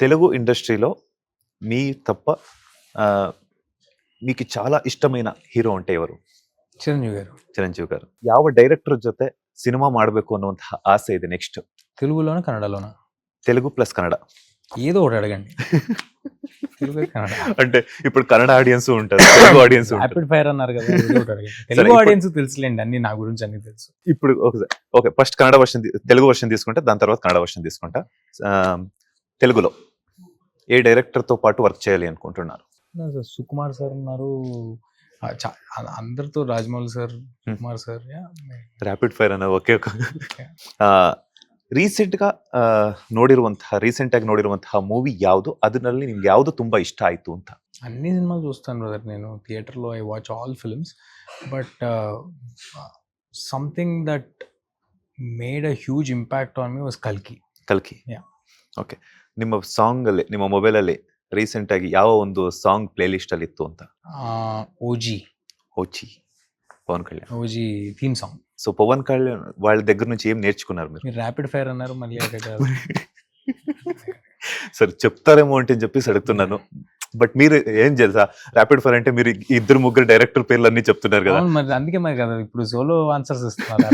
తెలుగు ఇండస్ట్రీలో మీ తప్ప మీకు చాలా ಇಷ್ಟమైన ಹೀರೋ అంటే ఎవರು? ಚಿರಂಜೀವಿ గారు. ಚಿರಂಜೀವಿ గారు. ಯಾವ ಡೈರೆಕ್ಟರ್ ಜೊತೆ ಸಿನಿಮಾ ಮಾಡಬೇಕು ಅನ್ನುವಂತಹ ಆಸೆ ಇದೆ ನೆಕ್ಸ್ಟ್? తెలుగులోనా కన్నడలోనా? తెలుగు ప్లస్ కన్నడ. ఏదో ఒకటి అడగండి. తెలుగు కన్నడ అంటే ఇప్పుడు కన్నడ ఆడియన్స్ ఉంటారు, తెలుగు ఆడియన్స్ ఉంటారు. ర్యాపిడ్ ఫైర్ అన్నారు కదా, ఏదో ఒకటి అడగండి. తెలుగు ఆడియన్స్ తెలుసులేండి, అన్ని నా గురించి అన్ని తెలుసు. ఇప్పుడు okay, first Kannada version, Telugu version తీసుకుంటే దాని తర్వాత కన్నడ వర్షన్ తీసుకుంటా. తెలుగులో ఏ డైరెక్టర్ తో పాటు వర్క్ చేయాలి అనుకుంటున్నారు? సుకుమార్ సార్ ఉన్నారు, అందరితో Rajamouli sir, Kumar sir. Rapid fire ಅನ್ನೋ ಓಕೆ. ರೀಸೆಂಟ್ ಆಗಿ ನೋಡಿರುವಂತಹ ಮೂವಿ ಯಾವುದು? ಅದರಲ್ಲಿ ನಿಮ್ಗೆ ಯಾವುದು ತುಂಬಾ ಇಷ್ಟ ಆಯ್ತು ಅಂತ? అన్ని సినిమాలు చూస్తాను బ్రదర్ నేను. థియేటర్లో I watch all films, but something that made a huge impact on me was ಕಲ್ಕಿ. ಓಕೆ, ನಿಮ್ಮ ಸಾಂಗ್ ಅಲ್ಲಿ, ನಿಮ್ಮ ಮೊಬೈಲ್ ಅಲ್ಲಿ ರೀಸೆಂಟ್ ಆಗಿ ಯಾವ ಒಂದು ಸಾಂಗ್ ಪ್ಲೇ ಲಿಸ್ಟ್ ಅಲ್ಲಿ ಇತ್ತು ಅಂತ? OG Pawan Kalyan OG theme song. So Pawan Kalyan వాళ్ళ దగ్గర నుంచి ఏం నేర్చుకున్నారు మీరు? ర్యాపిడ్ ఫైర్ అన్నారు మళ్ళీ సరే చెప్తారేమో అంటే చెప్పేసి అడుగుతున్నాను. బట్ మీరు ఏం తెలుసా, ర్యాపిడ్ ఫైర్ అంటే మీరు ఇద్దరు ముగ్గురు డైరెక్టర్ పేర్లు అన్ని చెప్తున్నారు కదా, మరి అందుకే మరి కదా ఇప్పుడు సోలో ఆన్సర్స్ ఇస్తున్నారు.